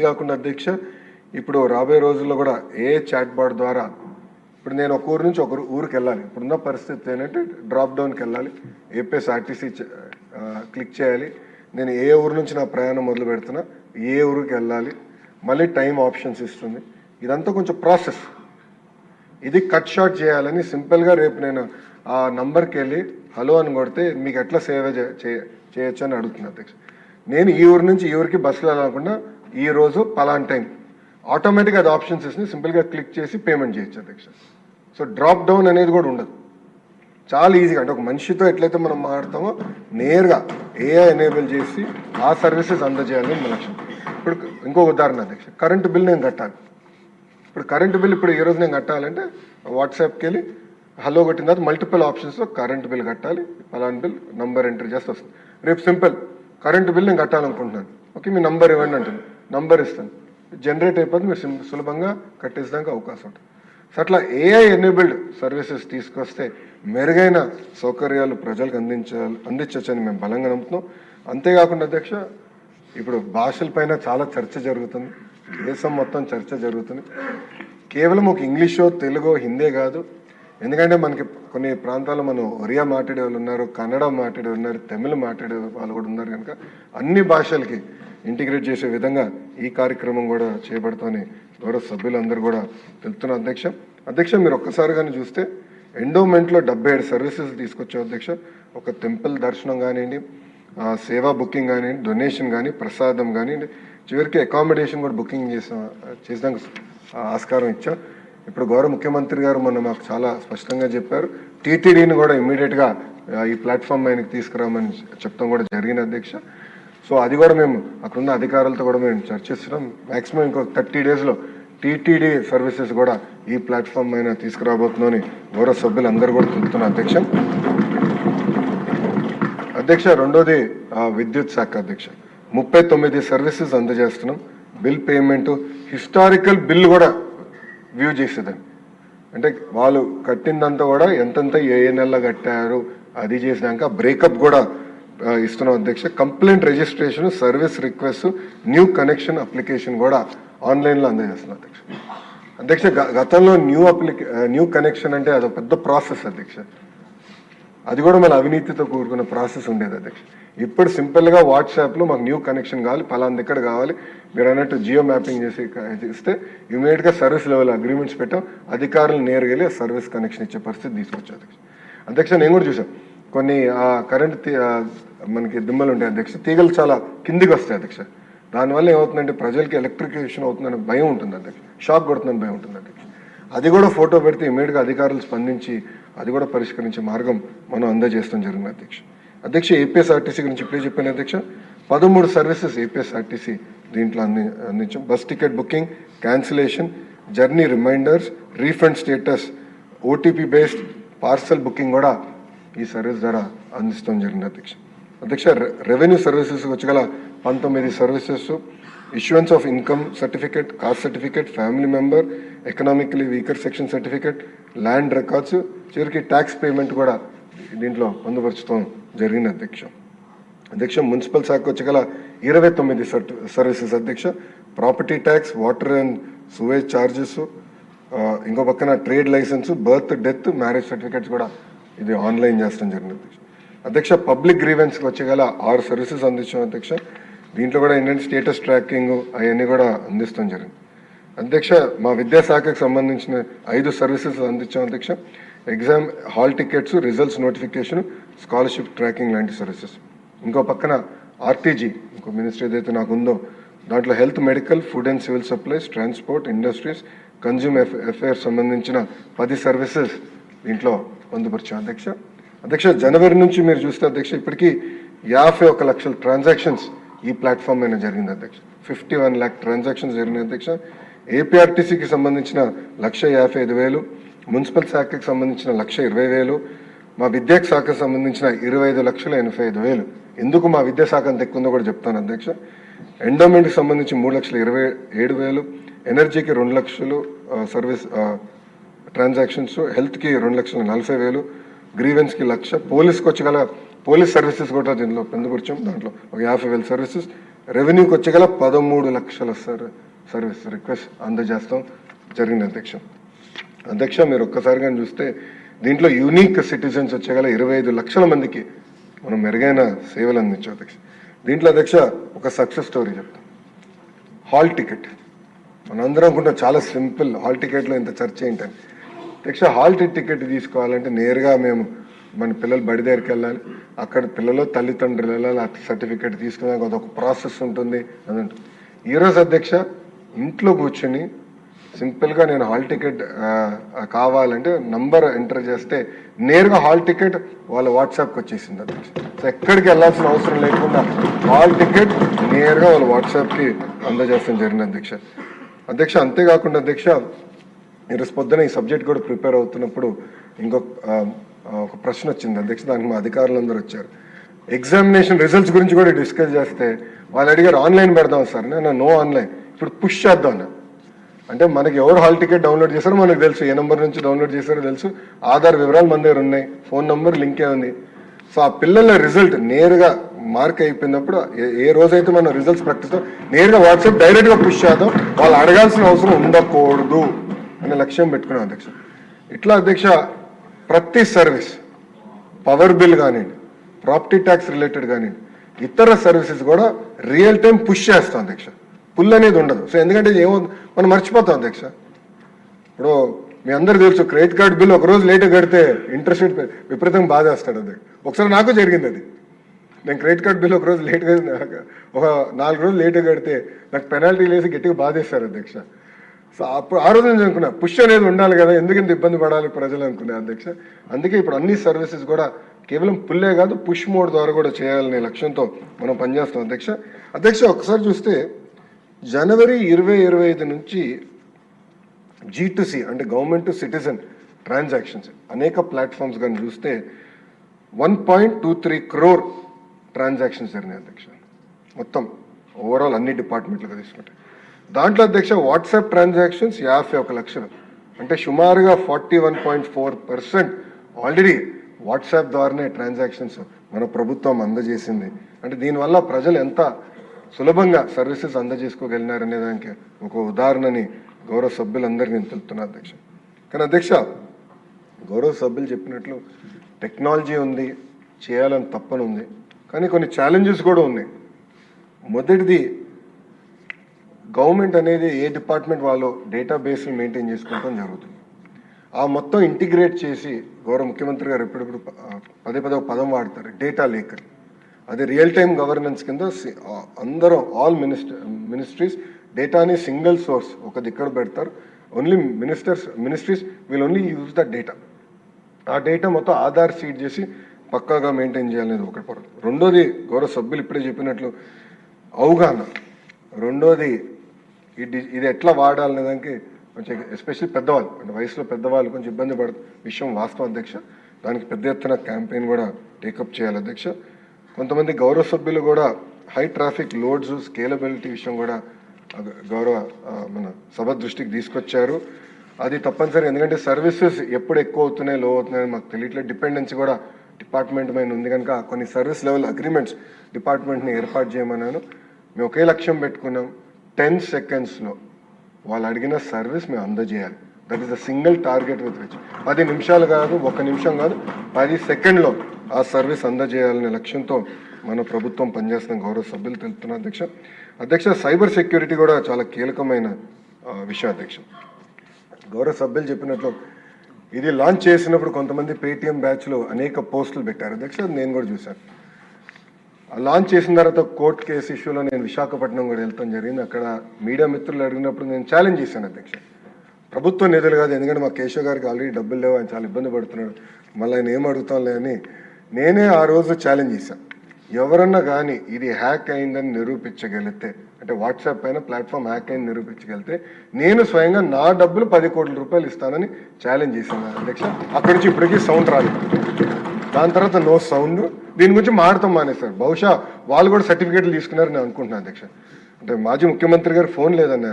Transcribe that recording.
కాకుండా అధ్యక్ష ఇప్పుడు రాబోయే రోజుల్లో కూడా ఏ చాట్ బాట్ ద్వారా ఇప్పుడు నేను ఒక ఊరు నుంచి ఒక ఊరికి వెళ్ళాలి. ఇప్పుడున్న పరిస్థితి ఏంటంటే డ్రాప్ డౌన్కి వెళ్ళాలి, ఏపీఎస్ఆర్టీసీ క్లిక్ చేయాలి. నేను ఏ ఊరు నుంచి నా ప్రయాణం మొదలు పెడుతున్నా, ఏ ఊరికి వెళ్ళాలి, మళ్ళీ టైం ఆప్షన్స్ ఇస్తుంది. ఇదంతా కొంచెం ప్రాసెస్. ఇది కట్ షార్ట్ చేయాలని సింపుల్గా రేపు నేను ఆ నంబర్కి వెళ్ళి హలో అని కొడితే మీకు ఎట్లా సేవ చేయొచ్చు అని అడుగుతున్నా అధ్యక్ష. నేను ఈ ఊరు నుంచి ఈ ఊరికి బస్సులో వెళ్ళకుండా ఈ రోజు పలాన్ టైం ఆటోమేటిక్గా అది ఆప్షన్స్ ఇస్తుంది, సింపుల్గా క్లిక్ చేసి పేమెంట్ చేయొచ్చు అధ్యక్ష. సో డ్రాప్ డౌన్ అనేది కూడా ఉండదు, చాలా ఈజీగా. అంటే ఒక మనిషితో ఎట్లయితే మనం మాట్లాడతామో నేరుగా ఏఐ ఎనేబుల్ చేసి ఆ సర్వీసెస్ అందజేయాలని మన లక్ష్యం. ఇప్పుడు ఇంకో ఉదాహరణ అధ్యక్ష, కరెంటు బిల్ నేను కట్టాలి. ఇప్పుడు కరెంటు బిల్ ఇప్పుడు ఈరోజు నేను కట్టాలంటే వాట్సాప్కి వెళ్ళి హలో కొట్టిన తర్వాత మల్టిపుల్ ఆప్షన్స్లో కరెంటు బిల్ కట్టాలి, పలాన్ బిల్ నంబర్ ఎంటర్ చేస్తే వస్తుంది. రేపు సింపుల్ కరెంటు బిల్ నేను కట్టాలనుకుంటున్నాను, ఓకే మీ నంబర్ ఇవ్వండి అంటాను, నంబర్ ఇస్తాను, జనరేట్ అయిపోతుంది, మీరు సులభంగా కట్టేసడానికి అవకాశం ఉంటుంది. సో అట్లా ఏఐ ఎనేబుల్డ్ సర్వీసెస్ తీసుకొస్తే మెరుగైన సౌకర్యాలు ప్రజలకు అందించవచ్చని మేము బలంగా నమ్ముతున్నాం. అంతేకాకుండా అధ్యక్ష ఇప్పుడు భాషలపైన చాలా చర్చ జరుగుతుంది, దేశం మొత్తం చర్చ జరుగుతుంది. కేవలం ఒక ఇంగ్లీషో తెలుగో హిందీ కాదు, ఎందుకంటే మనకి కొన్ని ప్రాంతాల్లో మనం ఒరియా మాట్లాడే వాళ్ళు ఉన్నారు, కన్నడ మాట్లాడే ఉన్నారు, తమిళ మాట్లాడే వాళ్ళు కూడా ఉన్నారు. కనుక అన్ని భాషలకి ఇంటిగ్రేట్ చేసే విధంగా ఈ కార్యక్రమం కూడా చేపడతామని గౌరవ సభ్యులందరూ కూడా తెలుపుతున్నారు అధ్యక్ష. అధ్యక్ష మీరు ఒక్కసారి కానీ చూస్తే ఎండోమెంట్లో 77 సర్వీసెస్ తీసుకొచ్చాం అధ్యక్ష. ఒక టెంపుల్ దర్శనం కానివ్వండి, సేవా బుకింగ్ కానివ్వండి, డొనేషన్ కానీ, ప్రసాదం కానివ్వండి, చివరికి అకామిడేషన్ కూడా బుకింగ్ చేసాక ఆస్కారం ఇచ్చాం. ఇప్పుడు గౌరవ ముఖ్యమంత్రి గారు మొన్న మాకు చాలా స్పష్టంగా చెప్పారు, టీటీడీని కూడా ఇమ్మీడియట్గా ఈ ప్లాట్ఫామ్ ఆయనకి తీసుకురామని చెప్తాం కూడా జరిగిన అధ్యక్ష. సో అది కూడా మేము అక్కడున్న అధికారులతో కూడా మేము చర్చిస్తున్నాం. మ్యాక్సిమం ఇంకో 30 డేస్లో టీటీడీ సర్వీసెస్ కూడా ఈ ప్లాట్ఫామ్ అయినా తీసుకురాబోతుందని గౌరవ సభ్యులు అందరూ కూడా తెలుపుతున్నారు అధ్యక్ష. అధ్యక్ష రెండోది విద్యుత్ శాఖ అధ్యక్ష, 39 సర్వీసెస్ అందజేస్తున్నాం. బిల్ పేమెంట్, హిస్టారికల్ బిల్ కూడా వ్యూ చేసేదాన్ని, అంటే వాళ్ళు కట్టిందంతా కూడా ఎంతంత ఏ నెలలో కట్టారు అది చేసినాక బ్రేకప్ కూడా ఇస్తున్నాం అధ్యక్ష. Complaint registration, service request, new connection application కూడా ఆన్లైన్లో అందజేస్తున్నాం అధ్యక్ష. అధ్యక్ష గతంలో న్యూ కనెక్షన్ అంటే అదొక పెద్ద ప్రాసెస్ అధ్యక్ష, అది కూడా మన అవినీతితో కూడుకున్న ప్రాసెస్ ఉండేది అధ్యక్ష. ఇప్పుడు సింపుల్గా వాట్సాప్లో మాకు న్యూ కనెక్షన్ కావాలి, పలానా దగ్గర కావాలి, మీరు అన్నట్టు జియో మ్యాపింగ్ చేసి ఇస్తే ఇమీడియట్గా సర్వీస్ లెవెల్ అగ్రిమెంట్స్ పెట్టాం, అధికారులు నేరుగా వెళ్ళి సర్వీస్ కనెక్షన్ ఇచ్చే పరిస్థితి తీసుకొచ్చాం అధ్యక్ష. అధ్యక్ష నేను కూడా చూసాం కొన్ని కరెంట్ మనకి దిమ్మలు ఉంటాయి అధ్యక్ష, తీగలు చాలా కిందికి వస్తాయి అధ్యక్ష. దానివల్ల ఏమవుతుందంటే ప్రజలకి ఎలక్ట్రిఫికేషన్ అవుతుందని భయం ఉంటుంది అధ్యక్ష, షాక్ కొడుతుందని భయం ఉంటుంది అధ్యక్ష. అది కూడా ఫోటో పెడితే ఇమీడియట్గా అధికారులు స్పందించి అది కూడా పరిష్కరించే మార్గం మనం అందజేస్తాం జరిగింది అధ్యక్ష. అధ్యక్ష ఏపీఎస్ఆర్టీసీ గురించి ఇప్పుడే చెప్పాను అధ్యక్ష, 13 సర్వీసెస్ ఏపీఎస్ఆర్టీసీ దీంట్లో అందించాం. Bus ticket booking, cancellation, journey reminders, refund status, OTP based parcel booking కూడా ఈ సర్వీస్ ద్వారా అందిస్తాం జరిగింది అధ్యక్ష. అధ్యక్ష రెవెన్యూ సర్వీసెస్ వచ్చగల 19 services, issuance of income certificate, caste certificate, family member, economically weaker section certificate, land records, చివరికి ట్యాక్స్ పేమెంట్ కూడా దీంట్లో పొందుపరచడం జరిగింది అధ్యక్ష. అధ్యక్ష మున్సిపల్ శాఖ వచ్చగల 29 సర్వీసెస్ అధ్యక్ష. Property tax, water and sewage charges, ఇంకో పక్కన trade licence, birth, death, marriage certificates కూడా ఇది ఆన్లైన్ చేస్తాం జరిగింది అధ్యక్ష. అధ్యక్ష పబ్లిక్ గ్రీవెన్స్కి వచ్చగల 6 సర్వీసెస్ అందించాం అధ్యక్ష. దీంట్లో కూడా ఏంటంటే స్టేటస్ ట్రాకింగ్ అవన్నీ కూడా అందిస్తాం జరిగింది అధ్యక్ష. మా విద్యాశాఖకు సంబంధించిన 5 సర్వీసెస్ అందించాం అధ్యక్ష. Exam hall tickets, results notification, scholarship tracking లాంటి సర్వీసెస్. ఇంకో పక్కన ఆర్టీజీ, ఇంకో మినిస్ట్రీ ఏదైతే నాకు ఉందో దాంట్లో health, medical, food and civil supplies, transport, industries, consumer affairs సంబంధించిన 10 సర్వీసెస్ దీంట్లో పొందుపరిచాం అధ్యక్ష. అధ్యక్ష జనవరి నుంచి మీరు చూస్తే అధ్యక్ష ఇప్పటికీ 51 లక్షల ట్రాన్సాక్షన్స్ ఈ ప్లాట్ఫామ్ అయినా జరిగింది అధ్యక్ష. 51 lakh ట్రాన్సాక్షన్స్ జరిగినాయి అధ్యక్ష. ఏపీఆర్టీసీకి సంబంధించిన 1,55,000, మున్సిపల్ శాఖకి సంబంధించిన 1,20,000, మా విద్యా శాఖకు సంబంధించిన 25,85,000. ఎందుకు మా విద్యాశాఖ అంత ఎక్కువ ఉందో కూడా చెప్తాను అధ్యక్ష. ఎండోమెంట్కి సంబంధించి 3,27,000, ఎనర్జీకి 2 లక్షలు సర్వీస్ ట్రాన్సాక్షన్స్, హెల్త్కి 2,40,000, గ్రీవెన్స్కి 1,00,000, పోలీస్కి వచ్చి గల పోలీస్ సర్వీసెస్ కూడా దీంట్లో పొందుపరిచాం. దాంట్లో ఒక 50,000 సర్వీసెస్, రెవెన్యూకి వచ్చేగల 13 లక్షల సర్వీస్ రిక్వెస్ట్ అందజేస్తాం జరిగింది అధ్యక్ష. అధ్యక్ష మీరు ఒక్కసారిగా చూస్తే దీంట్లో యూనిక్ సిటిజన్స్ వచ్చేగల 25 లక్షల మందికి మనం మెరుగైన సేవలు అందించాం అధ్యక్ష. దీంట్లో అధ్యక్ష ఒక సక్సెస్ స్టోరీ చెప్తాం. హాల్ టికెట్ మనందరం అనుకుంటాం చాలా సింపుల్, హాల్ టికెట్లో ఇంత చర్చ ఏంటని. అధ్యక్ష హాల్ టికెట్ తీసుకోవాలంటే నేరుగా మేము మన పిల్లలు బడి దగ్గరికి వెళ్ళాలి, అక్కడ పిల్లలు తల్లిదండ్రులు వెళ్ళాలి, ఆ సర్టిఫికేట్ తీసుకున్నాక అదొక ప్రాసెస్ ఉంటుంది అని ఉంటుంది. ఈరోజు అధ్యక్ష ఇంట్లో కూర్చొని సింపుల్గా నేను హాల్ టికెట్ కావాలంటే నంబర్ ఎంటర్ చేస్తే నేరుగా హాల్ టికెట్ వాళ్ళ వాట్సాప్కి వచ్చేసింది అధ్యక్ష. సో ఎక్కడికి వెళ్ళాల్సిన అవసరం లేకుండా హాల్ టికెట్ నేరుగా వాళ్ళ వాట్సాప్కి అందజేస్తాం జరిగింది అధ్యక్ష. అధ్యక్ష అంతేకాకుండా అధ్యక్ష ఈరోజు పొద్దున ఈ సబ్జెక్ట్ కూడా ప్రిపేర్ అవుతున్నప్పుడు ఒక ప్రశ్న వచ్చింది అధ్యక్ష. దానికి మా అధికారులందరూ వచ్చారు. ఎగ్జామినేషన్ రిజల్ట్స్ గురించి కూడా డిస్కస్ చేస్తే వాళ్ళు అడిగారు ఆన్లైన్ పెడదాం సార్. నేను నో ఆన్లైన్, ఇప్పుడు పుష్ చేద్దాం అన్న. అంటే మనకి ఎవరు హాల్ టికెట్ డౌన్లోడ్ చేశారో మనకు తెలుసు, ఏ నెంబర్ నుంచి డౌన్లోడ్ చేశారో తెలుసు, ఆధార్ వివరాలు మన దగ్గర ఉన్నాయి, ఫోన్ నెంబర్ లింకే ఉంది. సో ఆ పిల్లల రిజల్ట్ నేరుగా మార్క్ అయిపోయినప్పుడు ఏ రోజైతే మనం రిజల్ట్స్ ప్రకటిస్తాం నేరుగా వాట్సాప్ డైరెక్ట్గా పుష్ చేద్దాం, వాళ్ళు అడగాల్సిన అవసరం ఉండకూడదు అనే లక్ష్యం పెట్టుకున్నాం అధ్యక్ష. ఇట్లా అధ్యక్ష ప్రతి సర్వీస్, పవర్ బిల్ కానివ్వండి, ప్రాపర్టీ ట్యాక్స్ రిలేటెడ్ కానివ్వండి, ఇతర సర్వీసెస్ కూడా రియల్ టైం పుష్ చేస్తాం అధ్యక్ష. పుల్ అనేది ఉండదు. సో ఎందుకంటే ఏమో మనం మర్చిపోతాం అధ్యక్ష. ఇప్పుడు మీ అందరు తెలుసు క్రెడిట్ కార్డ్ బిల్ ఒక రోజు లేట్గా కడితే ఇంట్రెస్ట్ రేట్ విపరీతంగా బాధ వేస్తాడు అధ్యక్ష. ఒకసారి నాకు జరిగింది అది. నేను క్రెడిట్ కార్డ్ బిల్ ఒక రోజు లేట్గా ఒక 4 రోజులు లేట్గా కడితే నాకు పెనాల్టీ వేసి గట్టిగా బాధేస్తారు అధ్యక్ష. సో అప్పుడు ఆ రోజు నేను అనుకున్నా పుష్ అనేది ఉండాలి కదా, ఎందుకంత ఇబ్బంది పడాలి ప్రజలు అనుకునే అధ్యక్ష. అందుకే ఇప్పుడు అన్ని సర్వీసెస్ కూడా కేవలం పుల్లే కాదు పుష్ మోడ్ ద్వారా కూడా చేయాలనే లక్ష్యంతో మనం పనిచేస్తాం అధ్యక్ష. అధ్యక్ష ఒకసారి చూస్తే జనవరి 2025 నుంచి G2C అంటే గవర్నమెంట్ టు సిటిజన్ ట్రాన్సాక్షన్స్ అనేక ప్లాట్ఫామ్స్ కానీ చూస్తే 1.23 crore ట్రాన్సాక్షన్స్ జరిగినాయి అధ్యక్ష. మొత్తం ఓవరాల్ అన్ని డిపార్ట్మెంట్లుగా తీసుకుంటే దాంట్లో అధ్యక్ష వాట్సాప్ ట్రాన్సాక్షన్స్ 51 లక్షలు, అంటే సుమారుగా 41.4% ఆల్రెడీ వాట్సాప్ ద్వారానే ట్రాన్సాక్షన్స్ మన ప్రభుత్వం అందజేసింది. అంటే దీనివల్ల ప్రజలు ఎంత సులభంగా సర్వీసెస్ అందజేసుకోగలిగినారనే దానికి ఒక ఉదాహరణని గౌరవ సభ్యులందరికీ నేను తెలుపుతున్నా అధ్యక్ష. కానీ అధ్యక్ష గౌరవ సభ్యులు చెప్పినట్లు టెక్నాలజీ ఉంది, చేయాలని తప్పని ఉంది, కానీ కొన్ని ఛాలెంజెస్ కూడా ఉన్నాయి. మొదటిది గవర్నమెంట్ అనేది ఏ డిపార్ట్మెంట్ వాళ్ళు డేటాబేస్ని మెయింటైన్ చేసుకోవడం జరుగుతుంది. ఆ మొత్తం ఇంటిగ్రేట్ చేసి గౌరవ ముఖ్యమంత్రి గారు ఎప్పుడెప్పుడు పదే ఒక పదం వాడతారు, డేటా లేక్. అది రియల్ టైమ్ గవర్నెన్స్ కింద అందరూ ఆల్ మినిస్ట్రీస్ డేటాని సింగిల్ సోర్స్ ఒక దిక్కడ పెడతారు. Only ministries will only use the data. ఆ డేటా మొత్తం ఆధార్ సీడ్ చేసి పక్కాగా మెయింటైన్ చేయాలనేది ఒకటి పొరపాటు. రెండోది గౌరవ సభ్యులు ఇప్పుడే చెప్పినట్లు అవగాహన. రెండోది ఇది ఎట్లా వాడాలనే దానికి కొంచెం ఎస్పెషల్లీ పెద్దవాళ్ళు అంటే వయసులో పెద్దవాళ్ళు కొంచెం ఇబ్బంది పడే విషయం వాస్తవం అధ్యక్ష. దానికి పెద్ద ఎత్తున క్యాంపెయిన్ కూడా టేకప్ చేయాలి అధ్యక్ష. కొంతమంది గౌరవ సభ్యులు కూడా హై ట్రాఫిక్ లోడ్స్ స్కేలబిలిటీ విషయం కూడా గౌరవ మన సభ దృష్టికి తీసుకొచ్చారు. అది తప్పనిసరి, ఎందుకంటే సర్వీసెస్ ఎప్పుడు ఎక్కువ అవుతున్నాయి లో అవుతున్నాయని మాకు తెలియట్లేదు. డిపెండెన్సీ కూడా డిపార్ట్మెంట్ మీద ఉంది కనుక కొన్ని సర్వీస్ లెవెల్ అగ్రిమెంట్స్ డిపార్ట్మెంట్ని ఏర్పాటు చేయమన్నాను. మేము ఒకే లక్ష్యం పెట్టుకున్నాం, 10 secondsలో వాళ్ళు అడిగిన సర్వీస్ మేము అందజేయాలి. That is the single target with which 10 నిమిషాలు కాదు, 1 నిమిషం కాదు, 10 సెకండ్లో ఆ సర్వీస్ అందజేయాలనే లక్ష్యంతో మన ప్రభుత్వం పనిచేస్తున్న గౌరవ సభ్యులు తెలుపుతున్నారు అధ్యక్ష. అధ్యక్ష సైబర్ సెక్యూరిటీ కూడా చాలా కీలకమైన విషయం అధ్యక్ష. గౌరవ సభ్యులు చెప్పినట్లు ఇది లాంచ్ చేసినప్పుడు కొంతమంది పేటీఎం బ్యాచ్లో అనేక పోస్టులు పెట్టారు అధ్యక్ష, నేను కూడా చూశాను. లాంచ్ చేసిన తర్వాత కోర్ట్ కేసు ఇష్యూలో నేను విశాఖపట్నం కూడా వెళ్తాం జరిగింది. అక్కడ మీడియా మిత్రులు అడిగినప్పుడు నేను ఛాలెంజ్ చేశాను అధ్యక్ష, ప్రభుత్వ నిధులు కాదు, ఎందుకంటే మా కేశవ్ గారికి ఆల్రెడీ డబ్బులు లేవు, ఆయన చాలా ఇబ్బంది పడుతున్నాడు, మళ్ళీ ఆయన ఏం అడుగుతాంలే అని నేనే ఆ రోజు ఛాలెంజ్ చేశాను. ఎవరన్నా కానీ ఇది హ్యాక్ అయిందని నిరూపించగలిగితే, అంటే వాట్సాప్ పైన ప్లాట్ఫామ్ హ్యాక్ అయింది నిరూపించగలిగితే నేను స్వయంగా నా డబ్బులు 10 కోట్ల రూపాయలు ఇస్తానని ఛాలెంజ్ చేశాను అధ్యక్ష. అక్కడి నుంచి ఇప్పటికీ సౌండ్ రాలేదు. దాని తర్వాత నో సౌండ్. దీని గురించి మాడతాం మానేశారు. బహుశా వాళ్ళు కూడా సర్టిఫికేట్లు తీసుకున్నారని నేను అనుకుంటున్నాను అధ్యక్ష. అంటే మాజీ ముఖ్యమంత్రి గారు ఫోన్ లేదన్నారు.